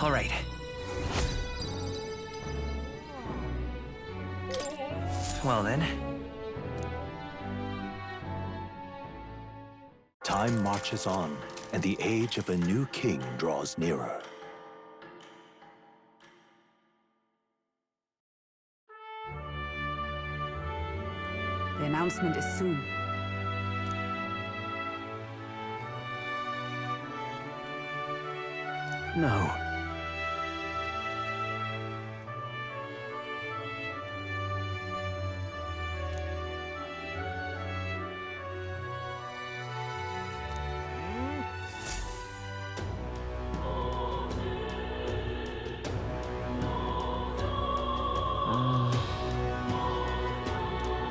All right. Well then. Time marches on, and the age of a new king draws nearer. The announcement is soon. No.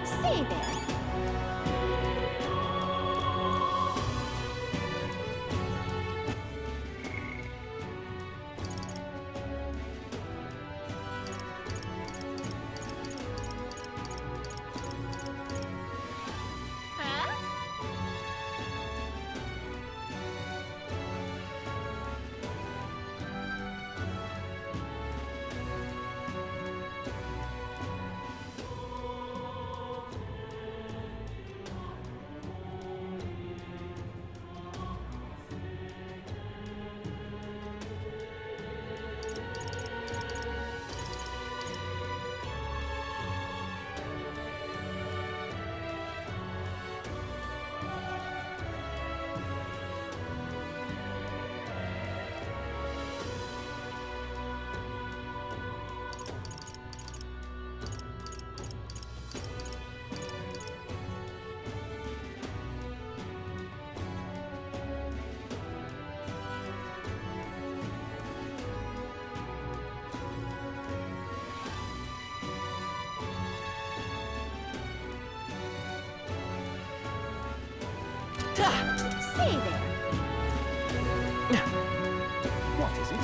Say there. Say there. What is it?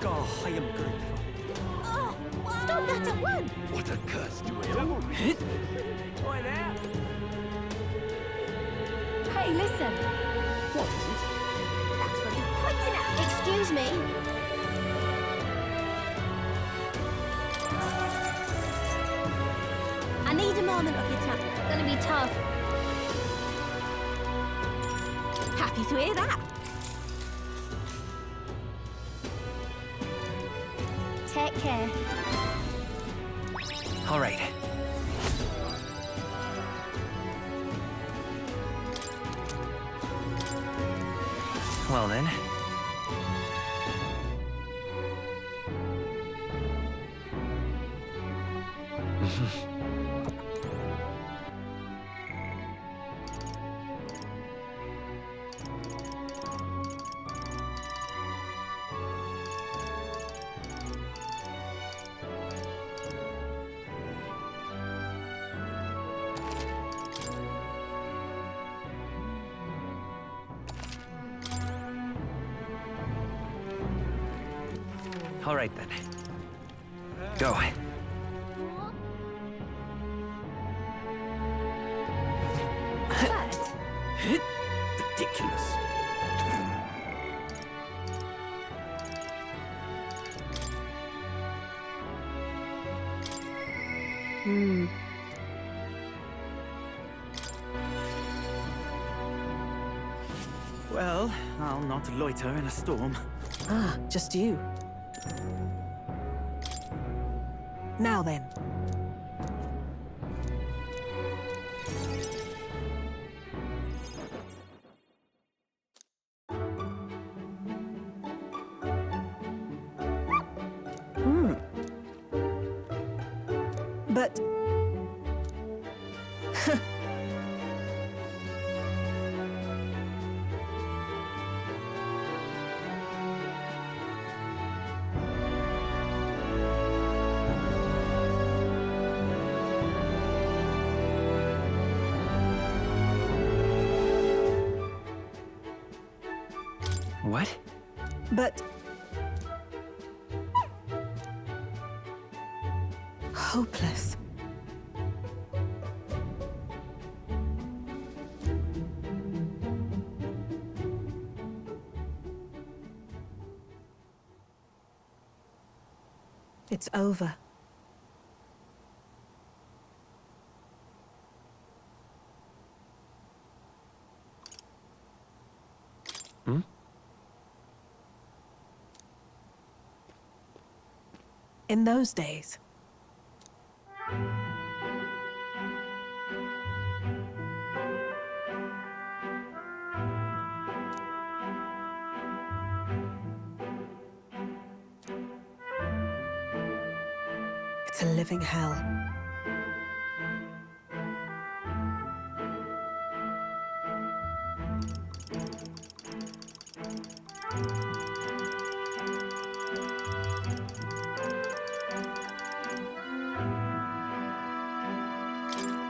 Oh, I am grateful. Oh, stop that at once! What a cursed will. Oi there! Hey, listen. What is it? That's what you're pointing at. Excuse me. I need a moment of your time. It's gonna be tough. Happy to hear that. Take care. All right. Well then. All right then. Go. But Ridiculous. Well, I'll not loiter in a storm. Ah, just you. Now then. But... What? But... hopeless. It's over. In those days, it's a living hell.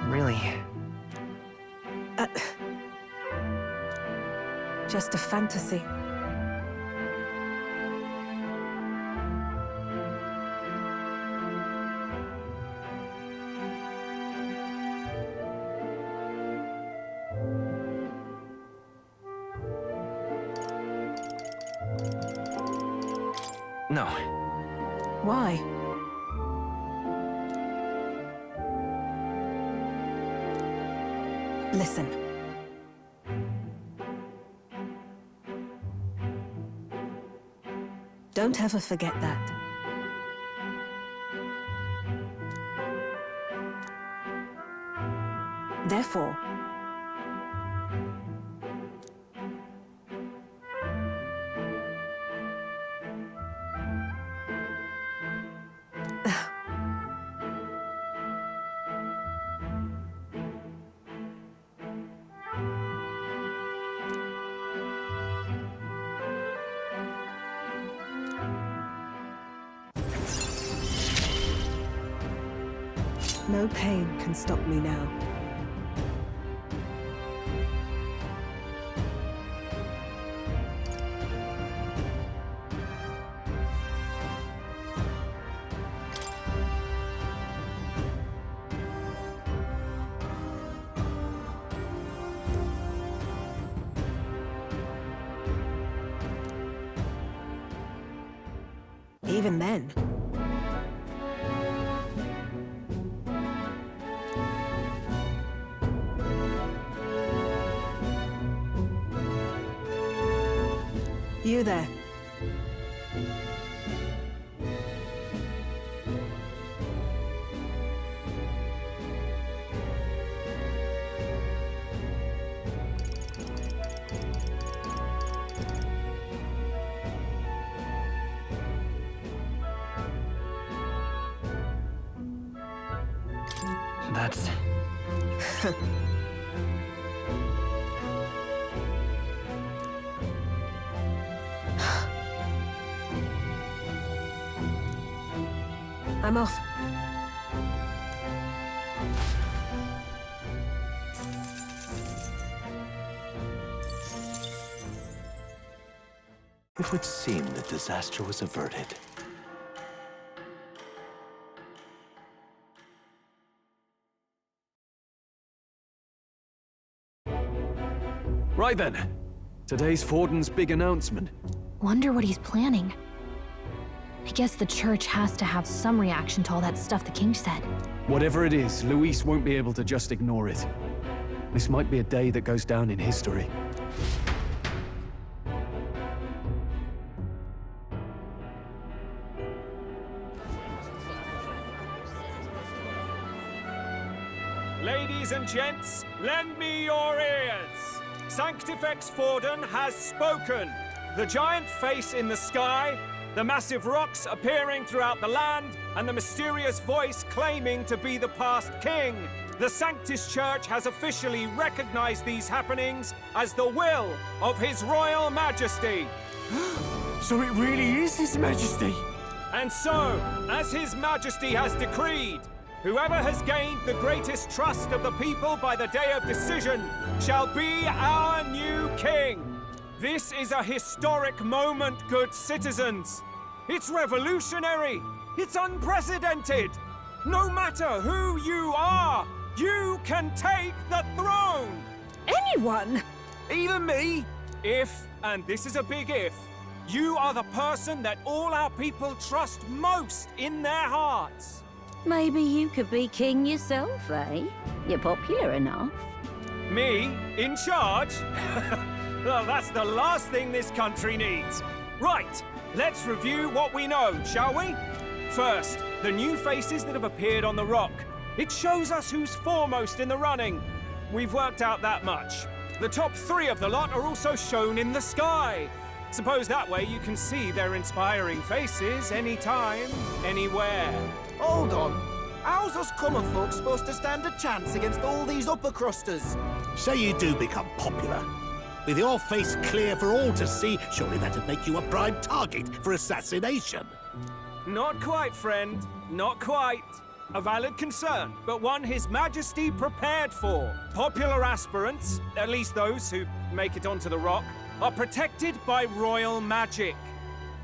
Really? Just a fantasy. No. Why? Listen. Don't ever forget that. Therefore, no pain can stop me now. Even then, you there. That's... I'm off. It would seem that disaster was averted. Right then. Today's Forden's big announcement. Wonder what he's planning. I guess the church has to have some reaction to all that stuff the king said. Whatever it is, Luis won't be able to just ignore it. This might be a day that goes down in history. Ladies and gents, lend me your ears. Sanctifex Forden has spoken. The giant face in the sky, the massive rocks appearing throughout the land, and the mysterious voice claiming to be the past king. The Sanctus Church has officially recognized these happenings as the will of His Royal Majesty. So it really is His Majesty? And so, as His Majesty has decreed, whoever has gained the greatest trust of the people by the day of decision shall be our new king. This is a historic moment, good citizens. It's revolutionary. It's unprecedented. No matter who you are, you can take the throne. Anyone? Even me? If, and this is a big if, You are the person that all our people trust most in their hearts. Maybe you could be king yourself, eh? You're popular enough. Me? In charge? Well, that's the last thing this country needs. Right, let's review what we know, shall we? First, the new faces that have appeared on the rock. It shows us who's foremost in the running. We've worked out that much. The top 3 of the lot are also shown in the sky. Suppose that way you can see their inspiring faces anytime, anywhere. Hold on. How's us common folk supposed to stand a chance against all these upper crusters? Say you do become popular. With your face clear for all to see, surely that'd make you a prime target for assassination. Not quite, friend. Not quite. A valid concern, but one His Majesty prepared for. Popular aspirants, at least those who make it onto the rock, are protected by royal magic.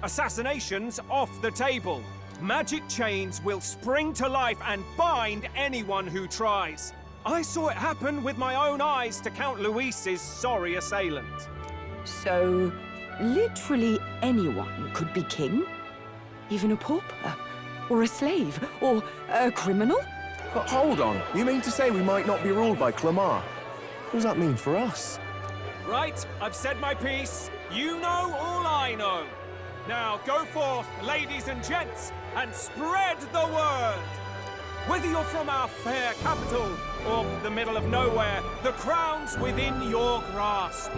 Assassinations off the table. Magic chains will spring to life and bind anyone who tries. I saw it happen with my own eyes to Count Luis's sorry assailant. So, literally anyone could be king? Even a pauper? Or a slave? Or a criminal? Hold on. You mean to say we might not be ruled by Clamar? What does that mean for us? Right, I've said my piece. You know all I know. Now go forth, ladies and gents, and spread the word. Whether you're from our fair capital or the middle of nowhere, the crown's within your grasp.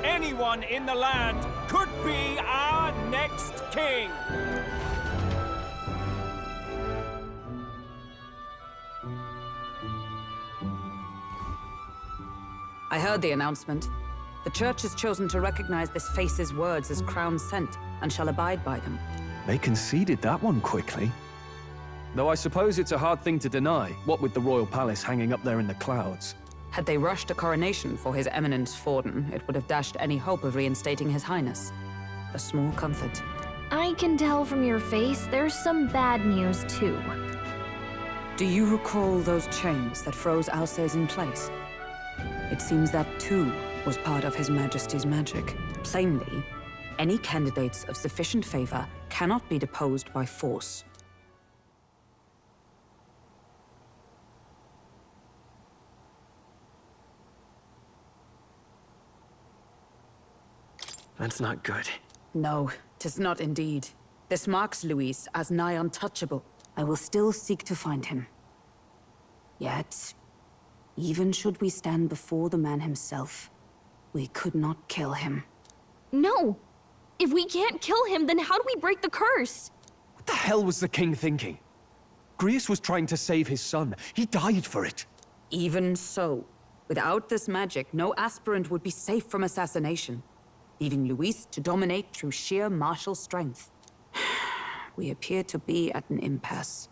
Anyone in the land could be our next king. I heard the announcement. The Church has chosen to recognize this face's words as crown sent, and shall abide by them. They conceded that one quickly. Though I suppose it's a hard thing to deny, what with the royal palace hanging up there in the clouds. Had they rushed a coronation for His Eminence Forden, it would have dashed any hope of reinstating His Highness. A small comfort. I can tell from your face there's some bad news, too. Do you recall those chains that froze Alsace in place? It seems that, too, was part of His Majesty's magic. Plainly, any candidates of sufficient favor cannot be deposed by force. That's not good. No, 'tis not indeed. This marks Luis as nigh untouchable. I will still seek to find him. Yet, even should we stand before the man himself, we could not kill him. No! If we can't kill him, then how do we break the curse? What the hell was the king thinking? Grius was trying to save his son. He died for it. Even so, without this magic, no aspirant would be safe from assassination, leaving Luis to dominate through sheer martial strength. We appear to be at an impasse.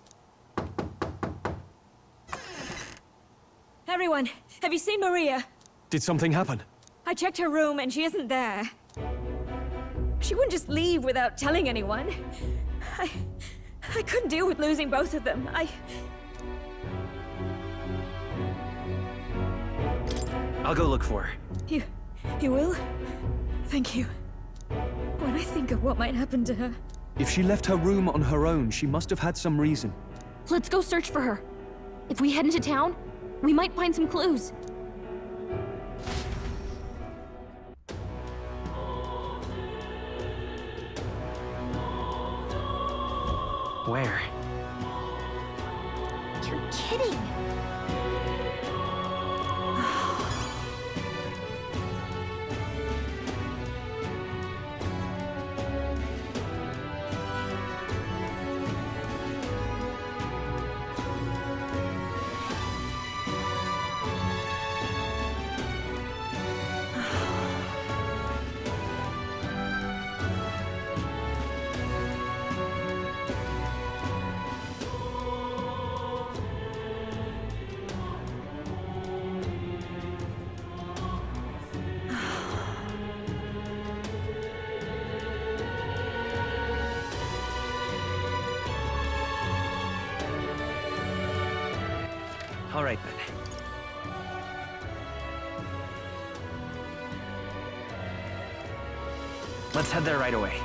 Everyone, have you seen Maria? Did something happen? I checked her room and she isn't there. She wouldn't just leave without telling anyone. I couldn't deal with losing both of them. I'll go look for her. You will? Thank you. When I think of what might happen to her... If she left her room on her own, she must have had some reason. Let's go search for her. If we head into town, we might find some clues. Where? You're kidding. All right, then. Let's head there right away.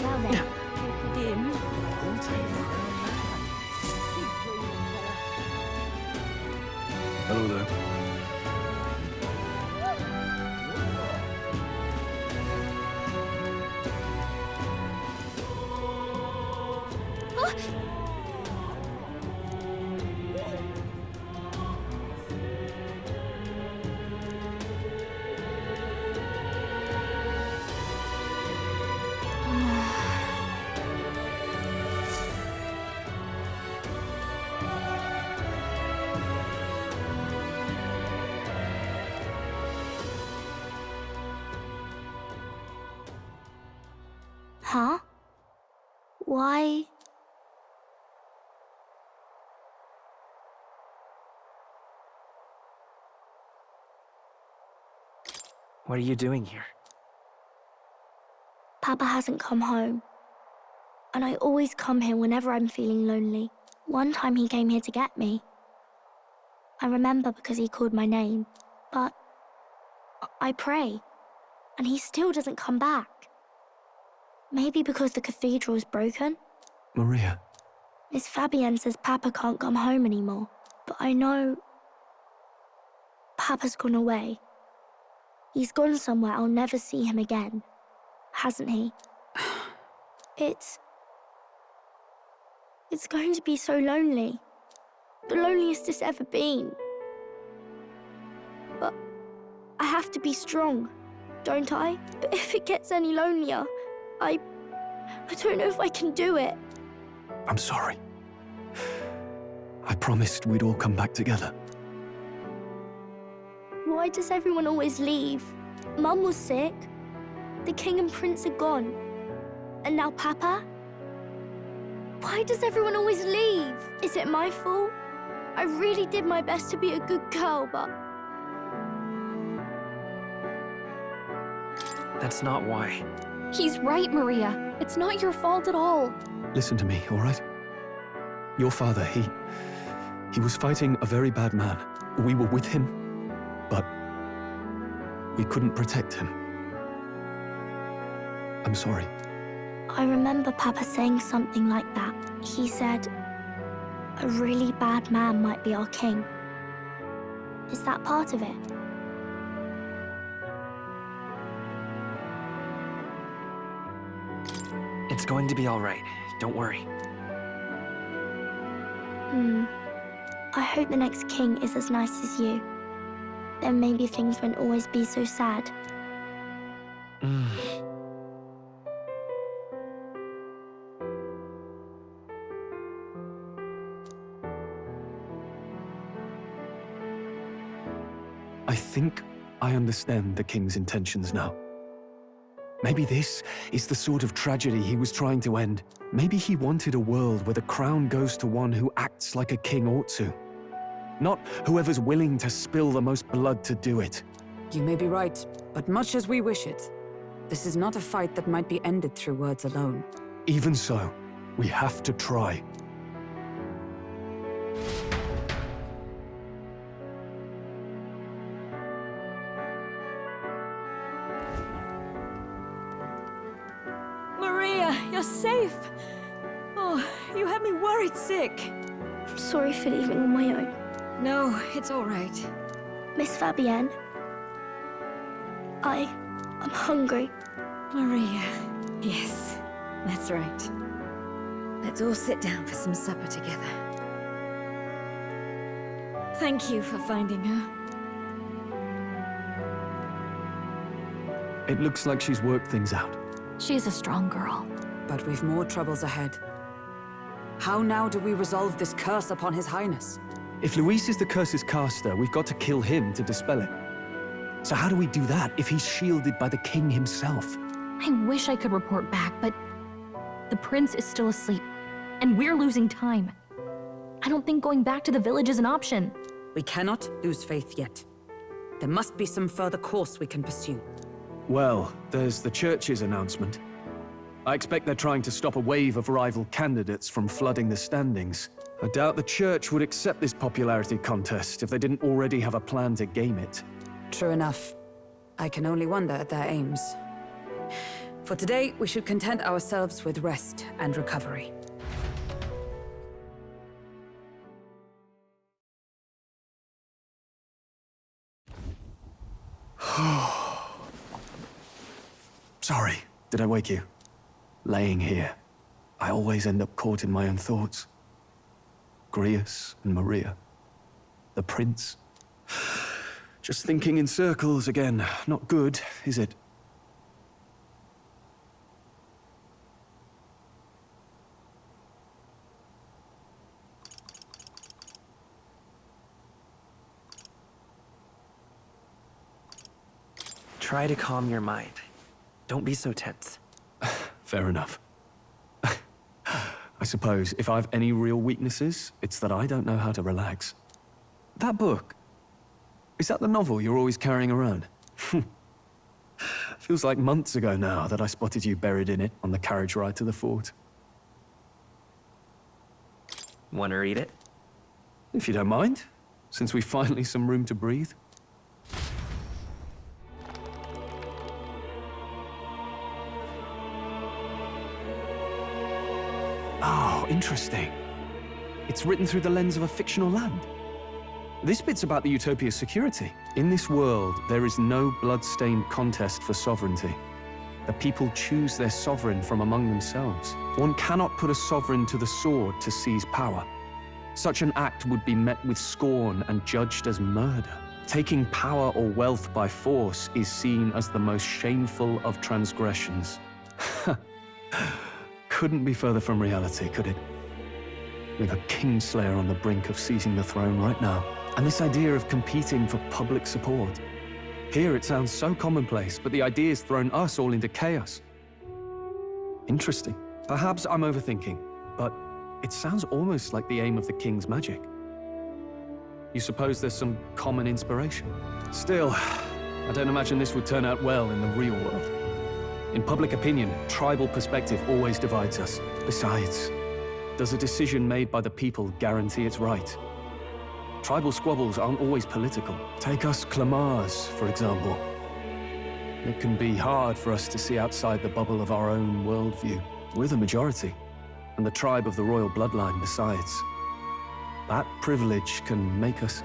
Well then. Dim. Hello there. Huh? Why? What are you doing here? Papa hasn't come home. And I always come here whenever I'm feeling lonely. One time he came here to get me. I remember because he called my name. But I pray. And he still doesn't come back. Maybe because the cathedral's broken? Maria. Miss Fabienne says Papa can't come home anymore. But I know... Papa's gone away. He's gone somewhere I'll never see him again. Hasn't he? It's going to be so lonely. The loneliest it's ever been. But I have to be strong, don't I? But if it gets any lonelier, I don't know if I can do it. I'm sorry. I promised we'd all come back together. Why does everyone always leave? Mum was sick. The king and prince are gone. And now Papa? Why does everyone always leave? Is it my fault? I really did my best to be a good girl, but... That's not why. He's right, Maria. It's not your fault at all. Listen to me, all right? Your father, he was fighting a very bad man. We were with him, but we couldn't protect him. I'm sorry. I remember Papa saying something like that. He said, a really bad man might be our king. Is that part of it? It's going to be all right. Don't worry. I hope the next king is as nice as you. Then maybe things won't always be so sad. I think I understand the king's intentions now. Maybe this is the sort of tragedy he was trying to end. Maybe he wanted a world where the crown goes to one who acts like a king ought to. Not whoever's willing to spill the most blood to do it. You may be right, but much as we wish it, this is not a fight that might be ended through words alone. Even so, we have to try. Maria, you're safe. Oh, you had me worried sick. I'm sorry for leaving on my own. No, it's all right. Miss Fabienne, I'm hungry. Maria, yes, that's right. Let's all sit down for some supper together. Thank you for finding her. It looks like she's worked things out. She's a strong girl. But we've more troubles ahead. How now do we resolve this curse upon His Highness? If Luis is the curse's caster, we've got to kill him to dispel it. So how do we do that if he's shielded by the king himself? I wish I could report back, but the prince is still asleep, and we're losing time. I don't think going back to the village is an option. We cannot lose faith yet. There must be some further course we can pursue. Well, there's the church's announcement. I expect they're trying to stop a wave of rival candidates from flooding the standings. I doubt the church would accept this popularity contest if they didn't already have a plan to game it. True enough. I can only wonder at their aims. For today, we should content ourselves with rest and recovery. Sorry, did I wake you? Laying here, I always end up caught in my own thoughts. Grius and Maria. The prince. Just thinking in circles again. Not good, is it? Try to calm your mind. Don't be so tense. Fair enough. I suppose if I've any real weaknesses, it's that I don't know how to relax. That book, is that the novel you're always carrying around? Feels like months ago now that I spotted you buried in it on the carriage ride to the fort. Want to read it? If you don't mind, since we've finally some room to breathe. Oh, interesting. It's written through the lens of a fictional land. This bit's about the Utopia's security. In this world, there is no blood-stained contest for sovereignty. The people choose their sovereign from among themselves. One cannot put a sovereign to the sword to seize power. Such an act would be met with scorn and judged as murder. Taking power or wealth by force is seen as the most shameful of transgressions. Couldn't be further from reality, could it? With a Kingslayer on the brink of seizing the throne right now. And this idea of competing for public support. Here it sounds so commonplace, but the idea's thrown us all into chaos. Interesting. Perhaps I'm overthinking, but it sounds almost like the aim of the king's magic. You suppose there's some common inspiration? Still, I don't imagine this would turn out well in the real world. In public opinion, tribal perspective always divides us. Besides, does a decision made by the people guarantee it's right? Tribal squabbles aren't always political. Take us Clamars, for example. It can be hard for us to see outside the bubble of our own worldview. We're the majority, and the tribe of the royal bloodline besides. That privilege can make us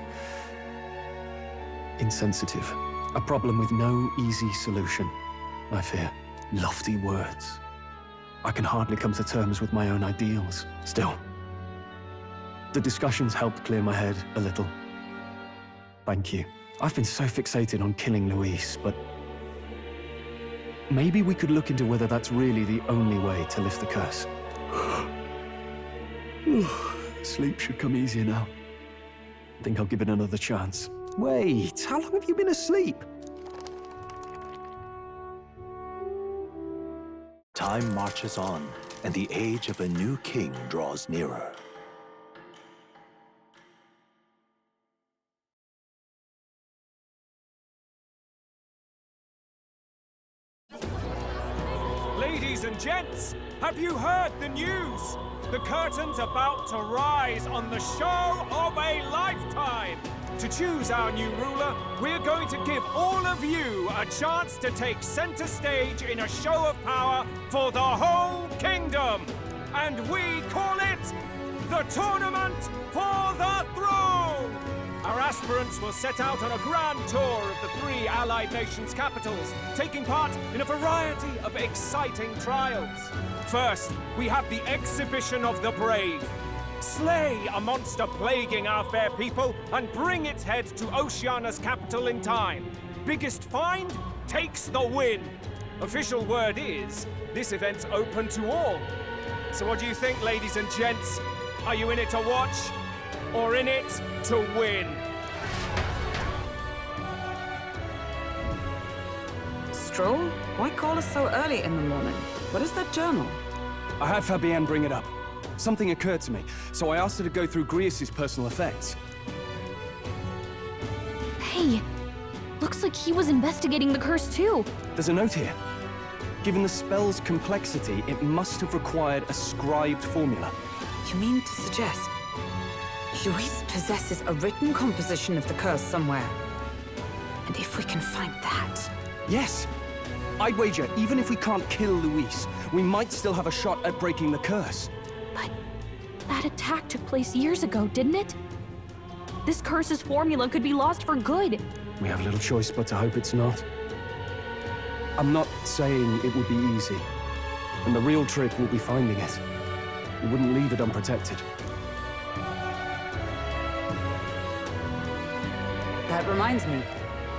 insensitive. A problem with no easy solution, I fear. Lofty words. I can hardly come to terms with my own ideals. Still, the discussions helped clear my head a little. Thank you. I've been so fixated on killing Luis, but maybe we could look into whether that's really the only way to lift the curse. Sleep should come easier now. I think I'll give it another chance. Wait, how long have you been asleep? Time marches on, and the age of a new king draws nearer. Ladies and gents, have you heard the news? The curtain's about to rise on the show of a lifetime. To choose our new ruler, we're going to give all of you a chance to take center stage in a show of power for the whole kingdom. And we call it the Tournament for the Throne. Our aspirants will set out on a grand tour of the 3 allied nations' capitals, taking part in a variety of exciting trials. First, we have the Exhibition of the Brave. Slay a monster plaguing our fair people and bring its head to Oceania's capital in time. Biggest find takes the win. Official word is, this event's open to all. So what do you think, ladies and gents? Are you in it to watch or in it to win? Stroll? Why call us so early in the morning? What is that journal? I had Fabienne bring it up. Something occurred to me, so I asked her to go through Grius' personal effects. Hey, looks like he was investigating the curse too. There's a note here. Given the spell's complexity, it must have required a scribed formula. You mean to suggest Luis possesses a written composition of the curse somewhere? And if we can find that... Yes! I'd wager, even if we can't kill Luis, we might still have a shot at breaking the curse. But that attack took place years ago, didn't it? This curse's formula could be lost for good. We have little choice but to hope it's not. I'm not saying it would be easy. And the real trick will be finding it. We wouldn't leave it unprotected. That reminds me.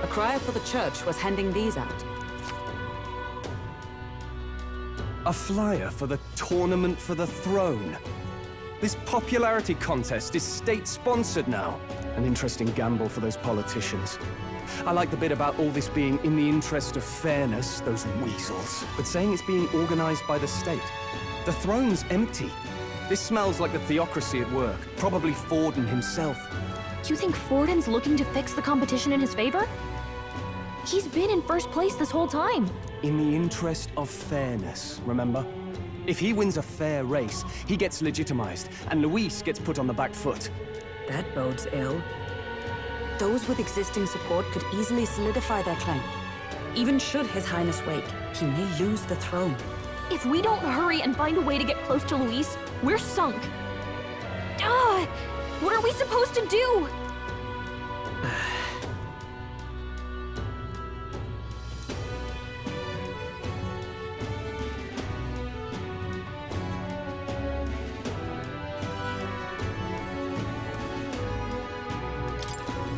A crier for the church was handing these out. A flyer for the Tournament for the Throne. This popularity contest is state-sponsored now. An interesting gamble for those politicians. I like the bit about all this being in the interest of fairness, those weasels. But saying it's being organized by the state. The throne's empty. This smells like the theocracy at work. Probably Forden himself. You think Forden's looking to fix the competition in his favor? He's been in first place this whole time. In the interest of fairness, remember? If he wins a fair race, he gets legitimized, and Luis gets put on the back foot. That bodes ill. Those with existing support could easily solidify their claim. Even should His Highness wake, he may lose the throne. If we don't hurry and find a way to get close to Luis, we're sunk. What are we supposed to do?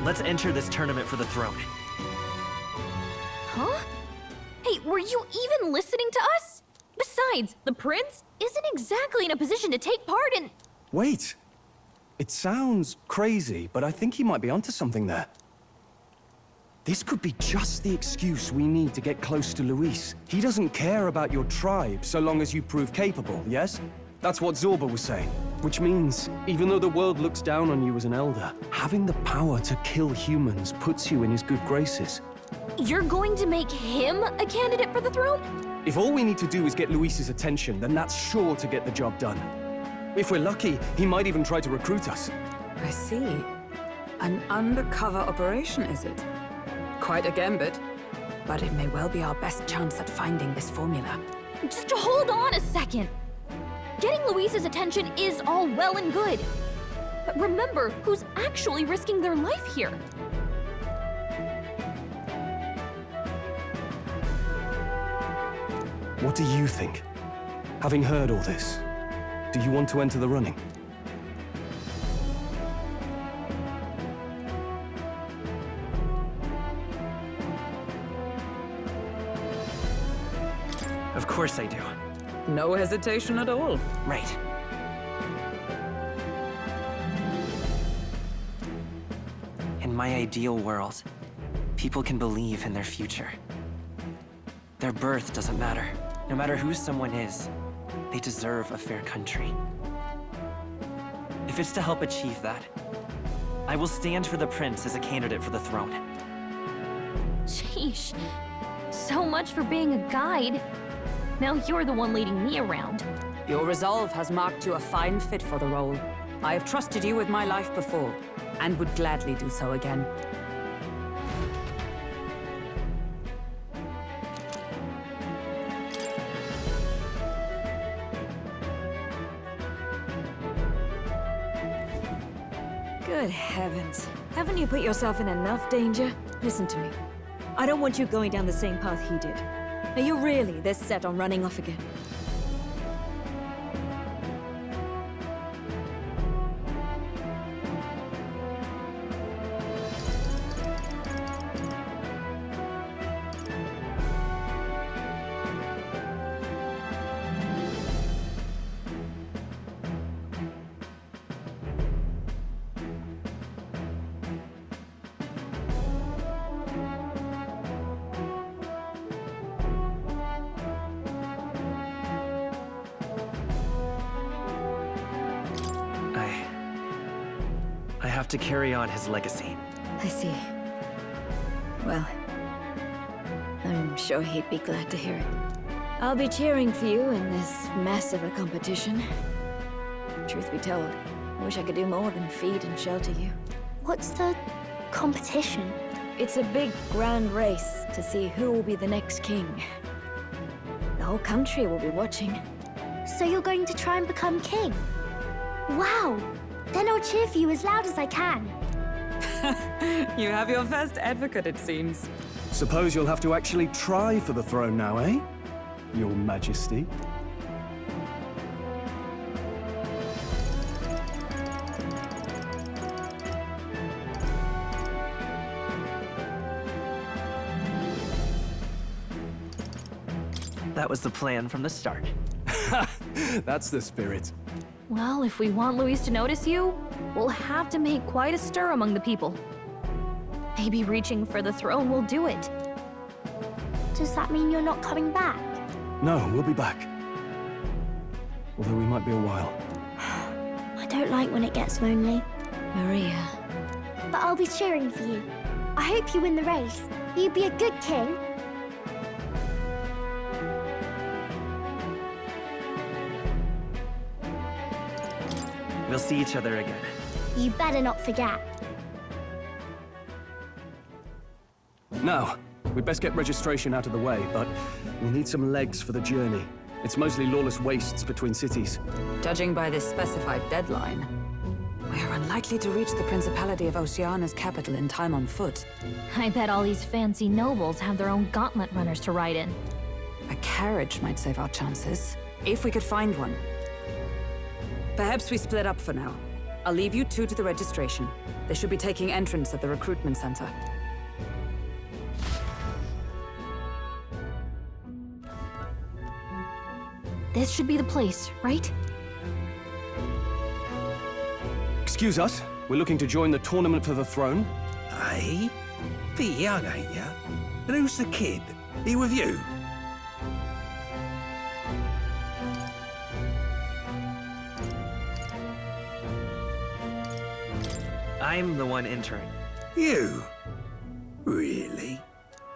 Let's enter this tournament for the throne. Huh? Hey, were you even listening to us? Besides, the prince isn't exactly in a position to take part in... Wait. It sounds crazy, but I think he might be onto something there. This could be just the excuse we need to get close to Luis. He doesn't care about your tribe so long as you prove capable, yes? That's what Zorba was saying. Which means, even though the world looks down on you as an elder, having the power to kill humans puts you in his good graces. You're going to make him a candidate for the throne? If all we need to do is get Luis's attention, then that's sure to get the job done. If we're lucky, he might even try to recruit us. I see. An undercover operation, is it? Quite a gambit. But it may well be our best chance at finding this formula. Just hold on a second. Getting Luis's attention is all well and good. But remember who's actually risking their life here. What do you think? Having heard all this, do you want to enter the running? Of course I do. No hesitation at all. Right. In my ideal world, people can believe in their future. Their birth doesn't matter. No matter who someone is, they deserve a fair country. If it's to help achieve that, I will stand for the prince as a candidate for the throne. Sheesh. So much for being a guide. Now you're the one leading me around. Your resolve has marked you a fine fit for the role. I have trusted you with my life before, and would gladly do so again. Good heavens. Haven't you put yourself in enough danger? Listen to me. I don't want you going down the same path he did. Are you really this set on running off again? I have to carry on his legacy. I see. Well, I'm sure he'd be glad to hear it. I'll be cheering for you in this mess of a competition. Truth be told, I wish I could do more than feed and shelter you. What's the competition? It's a big, grand race to see who will be the next king. whole country will be watching. So you're going to try and become king? Wow! Then I'll cheer for you as loud as I can. You have your first advocate, it seems. Suppose you'll have to actually try for the throne now, eh? Your Majesty. That was the plan from the start. That's the spirit. Well, if we want Luis to notice you, we'll have to make quite a stir among the people. Maybe reaching for the throne will do it. Does that mean you're not coming back? No, we'll be back. Although we might be a while. I don't like when it gets lonely. Maria. But I'll be cheering for you. I hope you win the race. You'd be a good king. We'll see each other again. You better not forget. Now, we'd best get registration out of the way, but we'll need some legs for the journey. It's mostly lawless wastes between cities. Judging by this specified deadline, we are unlikely to reach the Principality of Oceana's capital in time on foot. I bet all these fancy nobles have their own gauntlet runners to ride in. A carriage might save our chances, if we could find one. Perhaps we split up for now. I'll leave you two to the registration. They should be taking entrance at the recruitment center. This should be the place, right? Excuse us, we're looking to join the tournament for the throne. Hey? Bit young, ain't ya? And who's the kid? He with you? I'm the one entering. You? Really?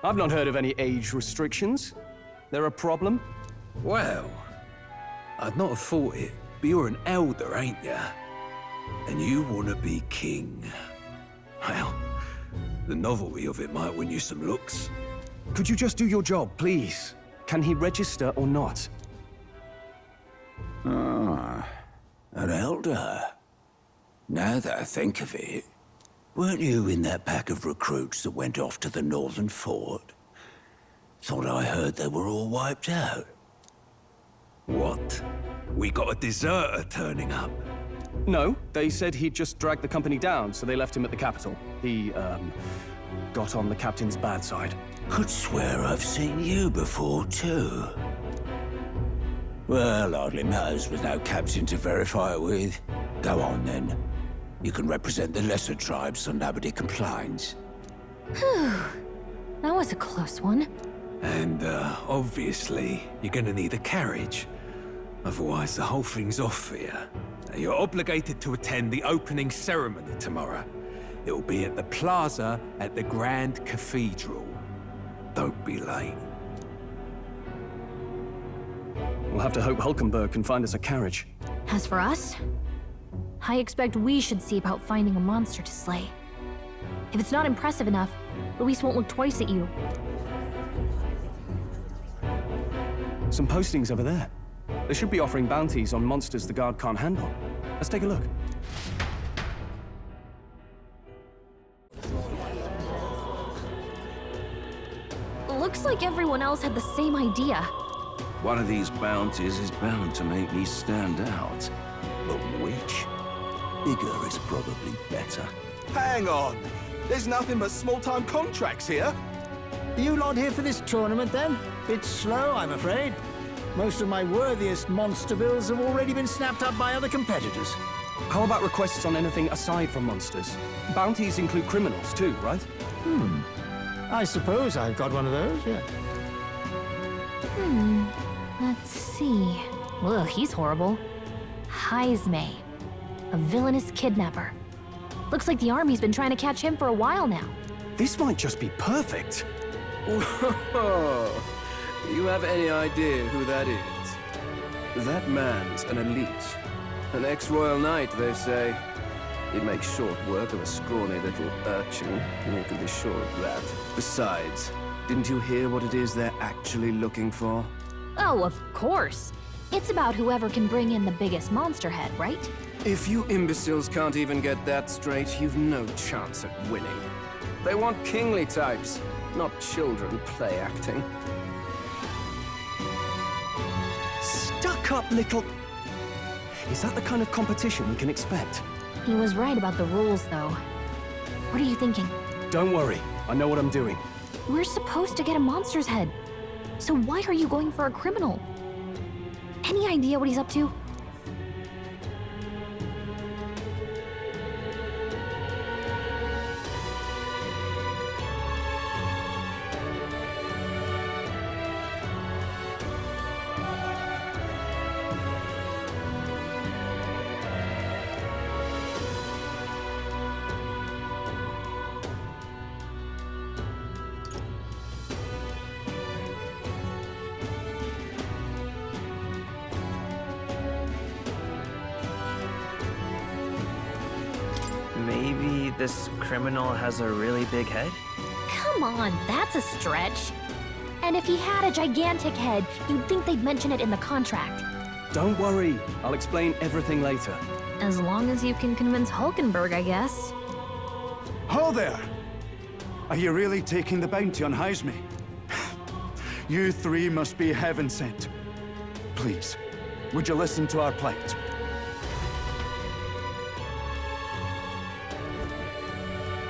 I've not heard of any age restrictions. There a problem? Well, I'd not have thought it, but you're an elder, ain't ya? And you want to be king. Well, the novelty of it might win you some looks. Could you just do your job, please? Can he register or not? Ah, an elder. Now that I think of it, weren't you in that pack of recruits that went off to the northern fort? Thought I heard they were all wiped out. What? We got a deserter turning up? No, they said he'd just dragged the company down, so they left him at the capital. He, got on the captain's bad side. Could swear I've seen you before, too. Well, hardly matters with no captain to verify it with. Go on, then. You can represent the lesser tribes so nobody complains. Whew. That was a close one. And, obviously, you're gonna need a carriage. Otherwise, the whole thing's off for you. You're obligated to attend the opening ceremony tomorrow. It'll be at the plaza at the Grand Cathedral. Don't be late. We'll have to hope Hulkenberg can find us a carriage. As for us, I expect we should see about finding a monster to slay. If it's not impressive enough, Luis won't look twice at you. Some postings over there. They should be offering bounties on monsters the guard can't handle. Let's take a look. Looks like everyone else had the same idea. One of these bounties is bound to make me stand out. But which? Bigger is probably better. Hang on! There's nothing but small-time contracts here. You lot here for this tournament, then? Bit slow, I'm afraid. Most of my worthiest monster bills have already been snapped up by other competitors. How about requests on anything aside from monsters? Bounties include criminals too, right? I suppose I've got one of those, yeah. Let's see. Ugh, he's horrible. Heisme, a villainous kidnapper. Looks like the army's been trying to catch him for a while now. This might just be perfect. Whoa! You have any idea who that is? That man's an elite. An ex-royal knight, they say. He'd make short work of a scrawny little urchin, you can be sure of that. Besides, didn't you hear what it is they're actually looking for? Oh, of course. It's about whoever can bring in the biggest monster head, right? If you imbeciles can't even get that straight, you've no chance at winning. They want kingly types, not children play acting. Stuck up little... Is that the kind of competition we can expect? He was right about the rules, though. What are you thinking? Don't worry, I know what I'm doing. We're supposed to get a monster's head. So why are you going for a criminal? Any idea what he's up to? Maybe this criminal has a really big head? Come on, that's a stretch. And if he had a gigantic head, you'd think they'd mention it in the contract. Don't worry, I'll explain everything later. As long as you can convince Hulkenberg, I guess. Ho there! Are you really taking the bounty on Heisme? You three must be heaven sent. Please, would you listen to our plight?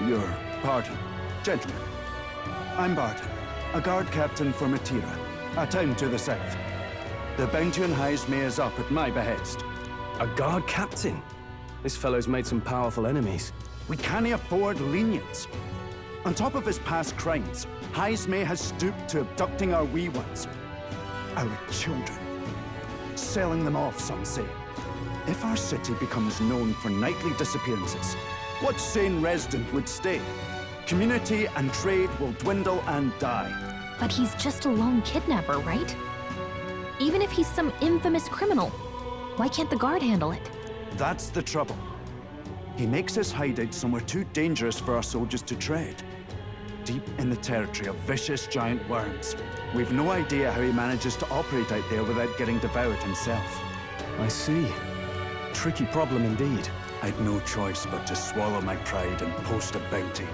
Your pardon, gentlemen. I'm Barton, a guard captain for Matira, a town to the south. The bounty on Heisme is up at my behest. A guard captain? This fellow's made some powerful enemies. We can't afford lenience. On top of his past crimes, Heisme has stooped to abducting our wee ones. Our children. Selling them off, some say. If our city becomes known for nightly disappearances, what sane resident would stay? Community and trade will dwindle and die. But he's just a lone kidnapper, right? Even if he's some infamous criminal, why can't the guard handle it? That's the trouble. He makes his hideout somewhere too dangerous for our soldiers to tread. Deep in the territory of vicious giant worms. We've no idea how he manages to operate out there without getting devoured himself. I see. Tricky problem indeed. I'd no choice but to swallow my pride and post a bounty.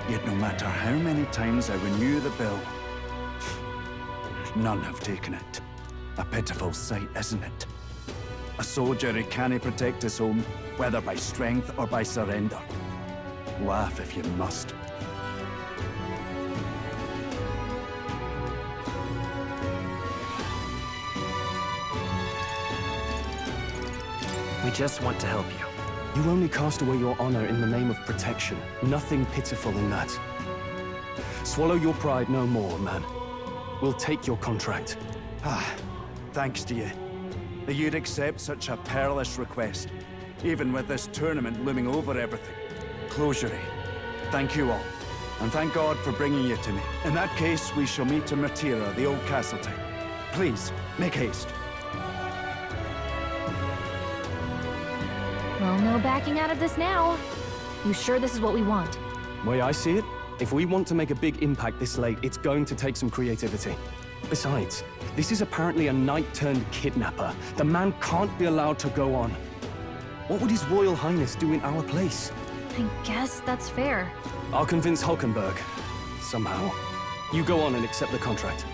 Yet no matter how many times I renew the bill, none have taken it. A pitiful sight, isn't it? A soldier who can't protect his home, whether by strength or by surrender. Laugh if you must. We just want to help you. You only cast away your honor in the name of protection. Nothing pitiful in that. Swallow your pride no more, man. We'll take your contract. Thanks to you. That you'd accept such a perilous request, even with this tournament looming over everything. Closure. Thank you all, and thank God for bringing you to me. In that case, we shall meet in Matira, the old castle town. Please, make haste. Well, no backing out of this now. You sure this is what we want? Way I see it, if we want to make a big impact this late, it's going to take some creativity. Besides, this is apparently a knight-turned-kidnapper. The man can't be allowed to go on. What would His Royal Highness do in our place? I guess that's fair. I'll convince Hulkenberg. Somehow. You go on and accept the contract.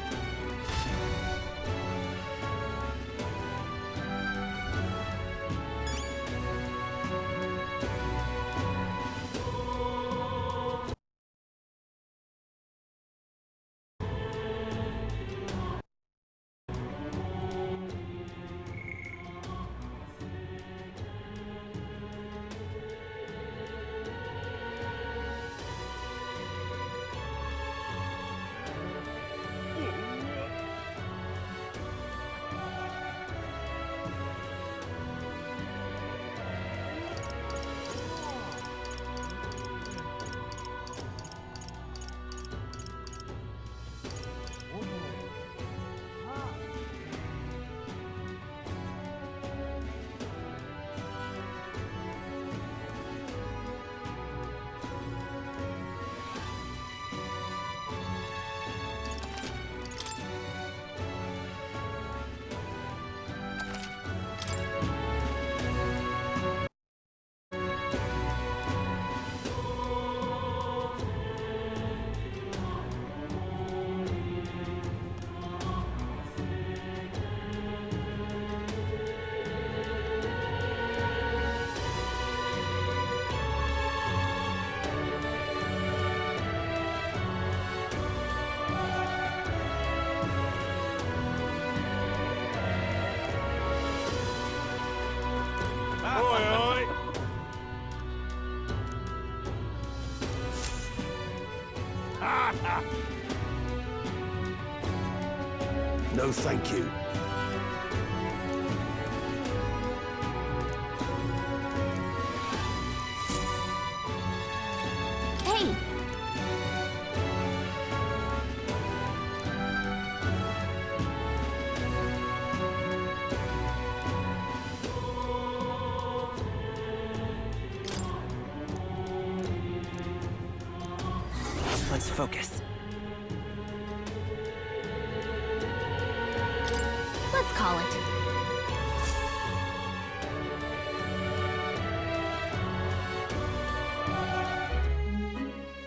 No, thank you. Hey! Let's focus. Let's call it.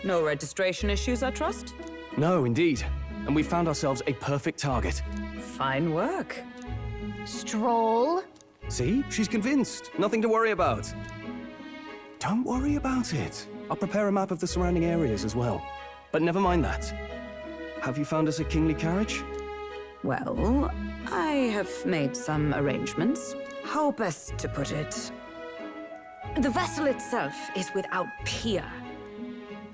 No registration issues, I trust? No, indeed. And we found ourselves a perfect target. Fine work. Stroll. See? She's convinced. Nothing to worry about. Don't worry about it. I'll prepare a map of the surrounding areas as well. But never mind that. Have you found us a kingly carriage? Well, I have made some arrangements. How best to put it? The vessel itself is without peer.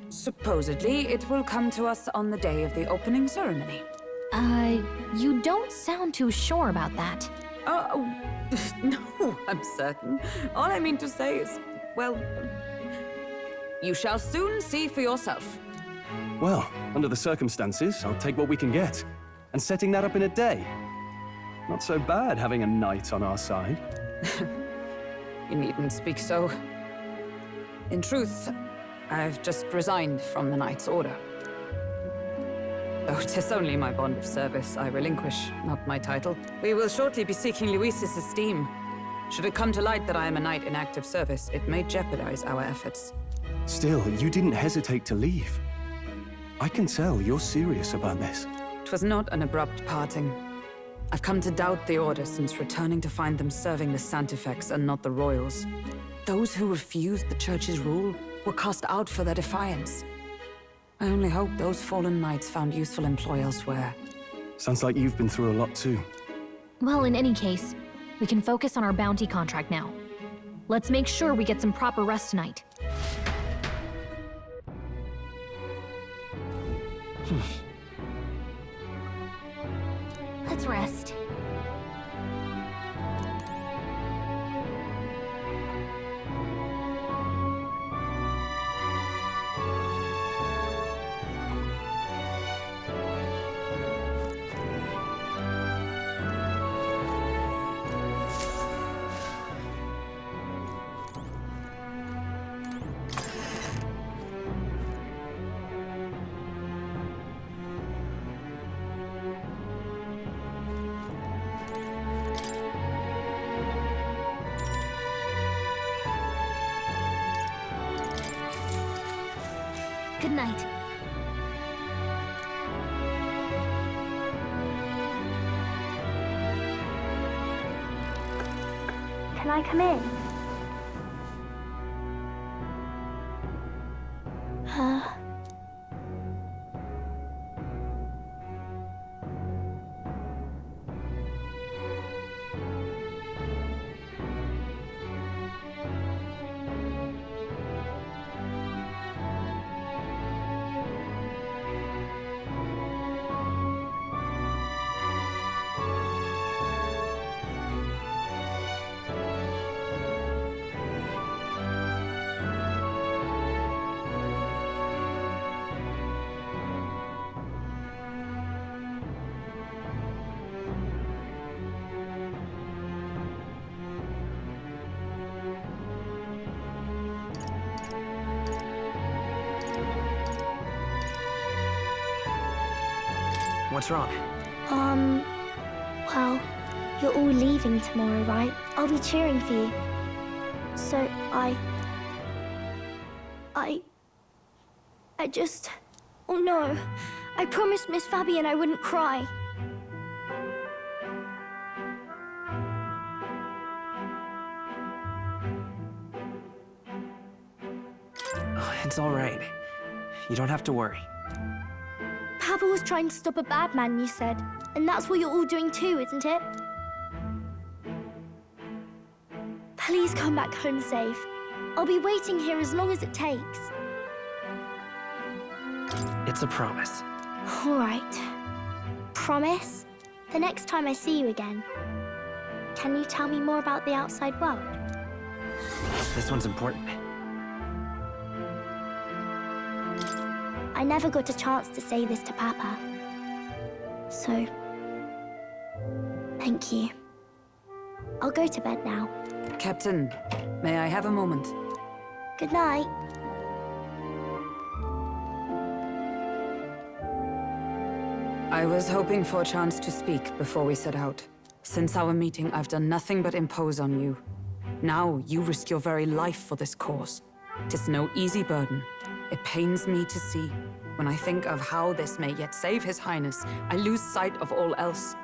Supposedly, it will come to us on the day of the opening ceremony. You don't sound too sure about that. No, I'm certain. All I mean to say is, well, you shall soon see for yourself. Well, under the circumstances, I'll take what we can get. And setting that up in a day. Not so bad having a knight on our side. You needn't speak so. In truth, I've just resigned from the Knight's Order. Though 'tis only my bond of service I relinquish, not my title. We will shortly be seeking Luis's esteem. Should it come to light that I am a knight in active service, it may jeopardize our efforts. Still, you didn't hesitate to leave. I can tell you're serious about this. 'Twas not an abrupt parting. I've come to doubt the Order since returning to find them serving the Santifex and not the Royals. Those who refused the Church's rule were cast out for their defiance. I only hope those fallen knights found useful employ elsewhere. Sounds like you've been through a lot too. Well, in any case, we can focus on our bounty contract now. Let's make sure we get some proper rest tonight. Let's rest. Good night. Can I come in? What's wrong? Well, you're all leaving tomorrow, right? I'll be cheering for you. So, I just... Oh no. I promised Miss Fabian I wouldn't cry. Oh, it's all right. You don't have to worry. Pavel was trying to stop a bad man, you said. And that's what you're all doing too, isn't it? Please come back home safe. I'll be waiting here as long as it takes. It's a promise. All right. Promise? The next time I see you again, can you tell me more about the outside world? This one's important. I never got a chance to say this to Papa. So, thank you. I'll go to bed now. Captain, may I have a moment? Good night. I was hoping for a chance to speak before we set out. Since our meeting, I've done nothing but impose on you. Now, you risk your very life for this cause. 'Tis no easy burden. It pains me to see. When I think of how this may yet save His Highness, I lose sight of all else.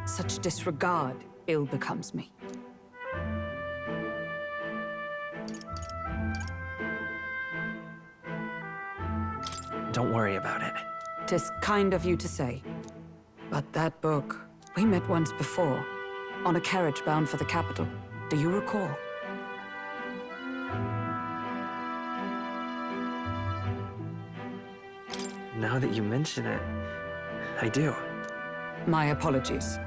Such disregard ill becomes me. Don't worry about it. 'Tis kind of you to say. But that book, we met once before, on a carriage bound for the capital. Do you recall? Now that you mention it, I do. My apologies.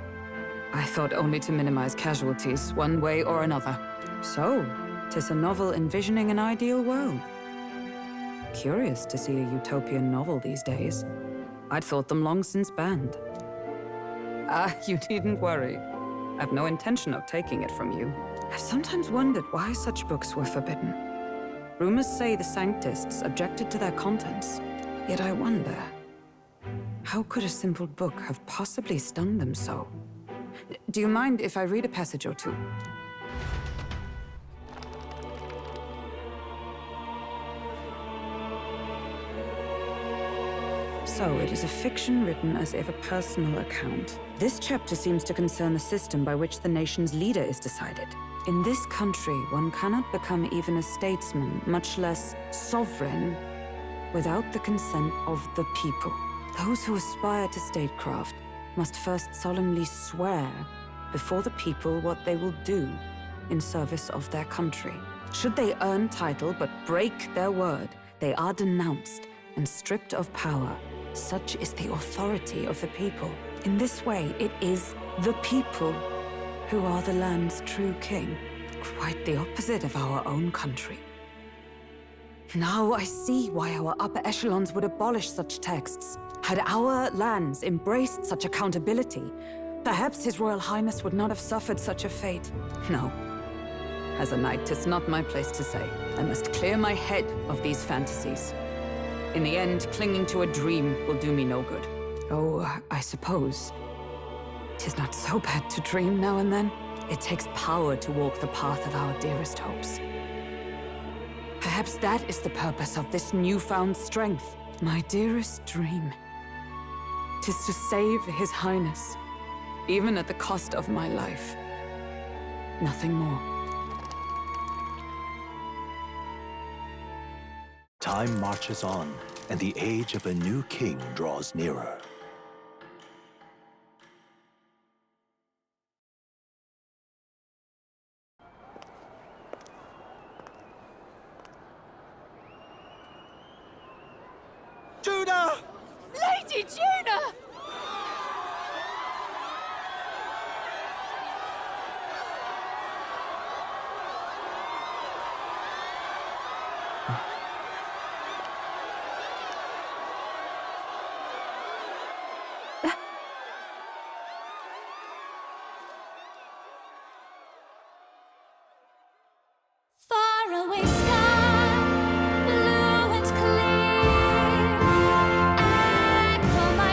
I thought only to minimize casualties, one way or another. So, 'tis a novel envisioning an ideal world. Curious to see a utopian novel these days. I'd thought them long since banned. Ah, you needn't worry. I've no intention of taking it from you. I've sometimes wondered why such books were forbidden. Rumors say the Sanctists objected to their contents. Yet I wonder, how could a simple book have possibly stung them so? Do you mind if I read a passage or two? So, it is a fiction written as if a personal account. This chapter seems to concern the system by which the nation's leader is decided. In this country, one cannot become even a statesman, much less sovereign, without the consent of the people. Those who aspire to statecraft must first solemnly swear before the people what they will do in service of their country. Should they earn title but break their word, they are denounced and stripped of power. Such is the authority of the people. In this way, it is the people who are the land's true king. Quite the opposite of our own country. Now I see why our upper echelons would abolish such texts. Had our lands embraced such accountability, perhaps His Royal Highness would not have suffered such a fate. No. As a knight, 'tis not my place to say. I must clear my head of these fantasies. In the end, clinging to a dream will do me no good. Oh, I suppose 'tis not so bad to dream now and then. It takes power to walk the path of our dearest hopes. Perhaps that is the purpose of this newfound strength. My dearest dream. 'Tis to save His Highness, even at the cost of my life. Nothing more. Time marches on, and the age of a new king draws nearer. Juna! Lady Juna! Far away sky, blue and clear. Echo my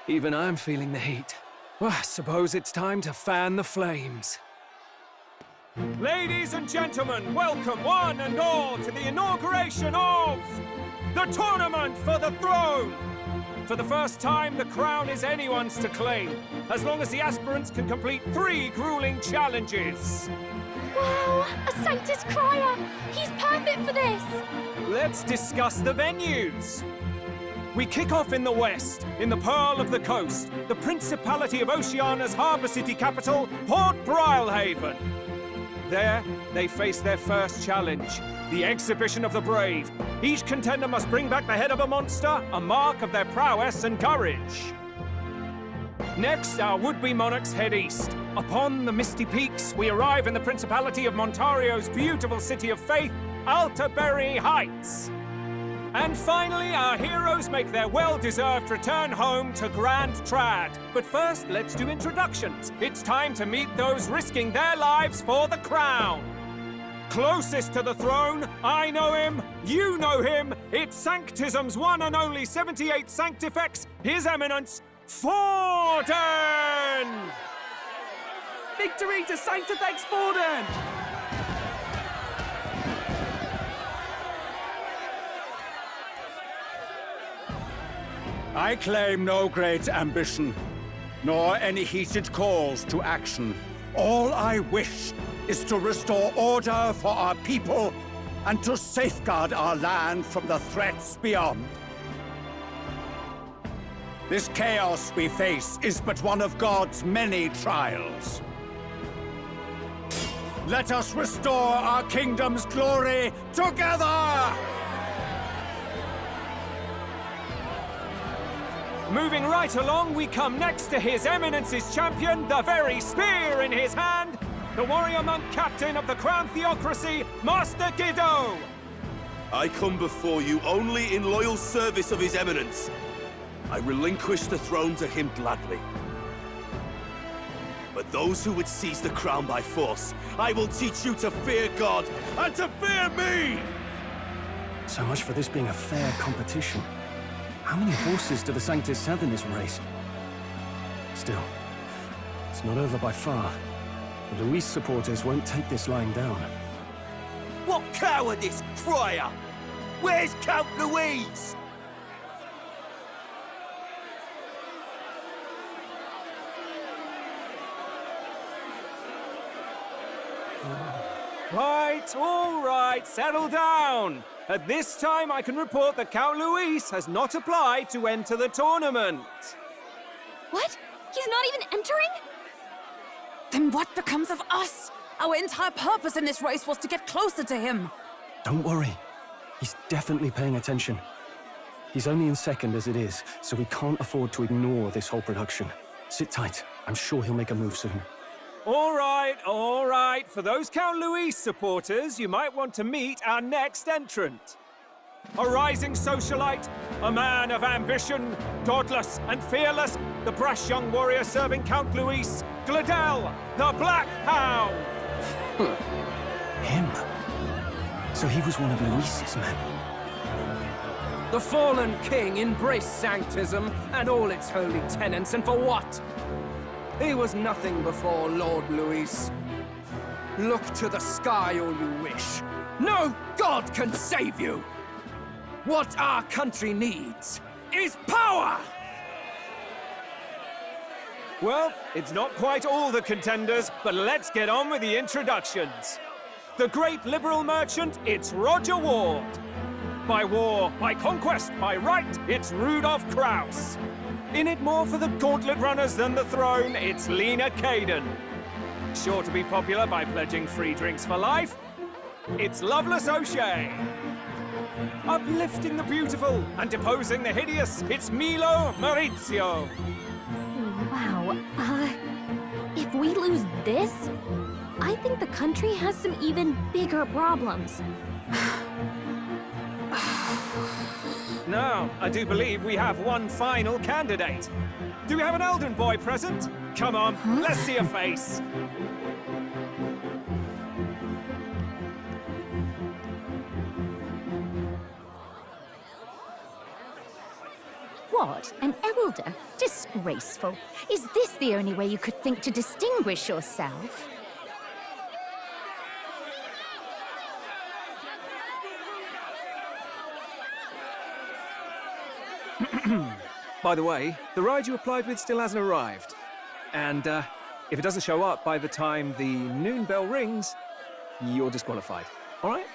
Even I'm feeling the heat. Well, I suppose it's time to fan the flames. Ladies and gentlemen, welcome one and all to the inauguration of the Tournament for the Throne! For the first time, the crown is anyone's to claim, as long as the aspirants can complete 3 grueling challenges. Wow, a Sanctus Crier! He's perfect for this! Let's discuss the venues. We kick off in the west, in the Pearl of the Coast, the Principality of Oceania's harbour city capital, Port Brilehaven. There, they face their first challenge, the Exhibition of the Brave. Each contender must bring back the head of a monster, a mark of their prowess and courage. Next, our would-be monarchs head east. Upon the misty peaks, we arrive in the Principality of Montario's beautiful city of faith, Altaberry Heights. And finally, our heroes make their well-deserved return home to Grand Trad. But first, let's do introductions. It's time to meet those risking their lives for the crown. Closest to the throne, I know him, you know him. It's Sanctism's one and only 78 Sanctifex, His Eminence, Forden! Victory to Sanctifex Forden! I claim no great ambition, nor any heated calls to action. All I wish is to restore order for our people and to safeguard our land from the threats beyond. This chaos we face is but one of God's many trials. Let us restore our kingdom's glory together! Moving right along, we come next to His Eminence's champion, the very spear in his hand, the warrior monk captain of the Crown Theocracy, Master Giddo! I come before you only in loyal service of His Eminence. I relinquish the throne to him gladly. But those who would seize the crown by force, I will teach you to fear God and to fear me! So much for this being a fair competition. How many horses do the Sanctus have in this race? Still, it's not over by far. The Luis supporters won't take this lying down. What cowardice, Crier! Where's Count Louise? Right, all right, settle down. At this time, I can report that Count Luis has not applied to enter the tournament. What? He's not even entering? Then what becomes of us? Our entire purpose in this race was to get closer to him. Don't worry. He's definitely paying attention. He's only in second as it is, so we can't afford to ignore this whole production. Sit tight. I'm sure he'll make a move soon. All right, all right. For those Count Luis supporters, you might want to meet our next entrant. A rising socialite, a man of ambition, godless and fearless, the brash young warrior serving Count Luis, Gladel, the Black Hound. Him? So he was one of Luis's men. The fallen king embraced Sanctism and all its holy tenets, and for what? He was nothing before Lord Luis. Look to the sky all you wish. No god can save you! What our country needs is power! Well, it's not quite all the contenders, but let's get on with the introductions. The great liberal merchant, it's Roger Ward. By war, by conquest, by right, it's Rudolph Krauss. In it more for the gauntlet runners than the throne, it's Lena Caden. Sure to be popular by pledging free drinks for life, it's Loveless O'Shea. Uplifting the beautiful and deposing the hideous, it's Milo Maurizio. Wow, if lose this? I think the country has some even bigger problems. Now, I do believe we have one final candidate. Do we have an Elden boy present? Come on, let's see a face. What? An elder? Disgraceful. Is this the only way you could think to distinguish yourself? By the way, the ride you applied with still hasn't arrived. And if it doesn't show up by the time the noon bell rings, you're disqualified. All right?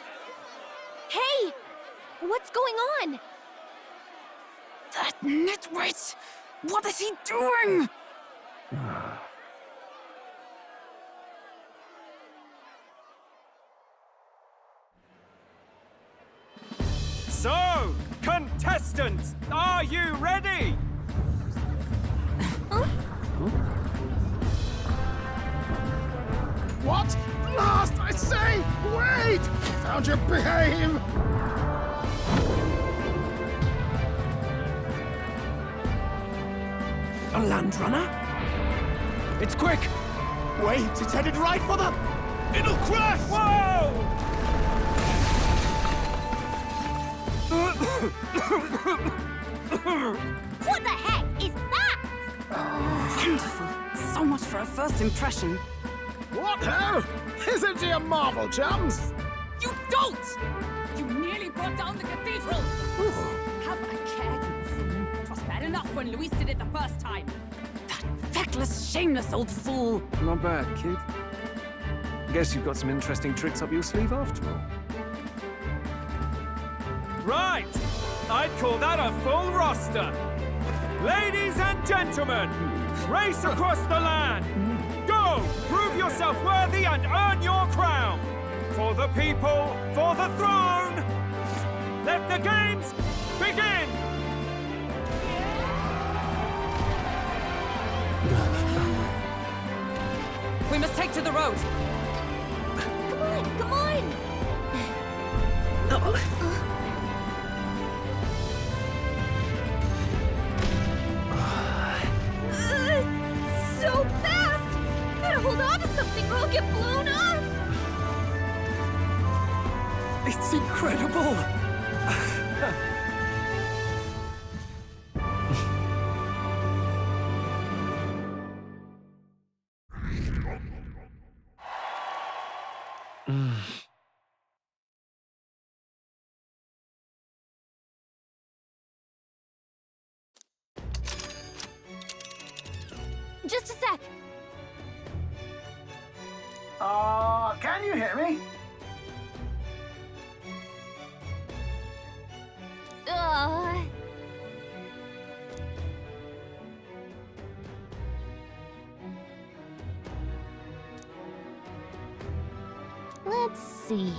Hey! What's going on? That nitwit! What is he doing? So, contestants, are you ready? What? Blast, I say! Wait! Found your behave! A land runner? It's quick! Wait, it's headed right for them! It'll crash! Whoa! What the heck is that? Wonderful. So much for a first impression. What hell? Isn't he a marvel, chums? You don't! You nearly brought down the cathedral! Have a care, you fool. It was bad enough when Luis did it the first time. That feckless, shameless old fool. Not bad, kid. Guess you've got some interesting tricks up your sleeve after all. Right! I'd call that a full roster. Ladies and gentlemen, race across the land. Go! Prove yourself worthy and earn your crown. For the people, for the throne. Let the games begin! We must take to the road. Come on, come on! So fast! Gotta hold on to something or I'll get blown up! It's incredible! Just a sec. Can you hear me? Let's see.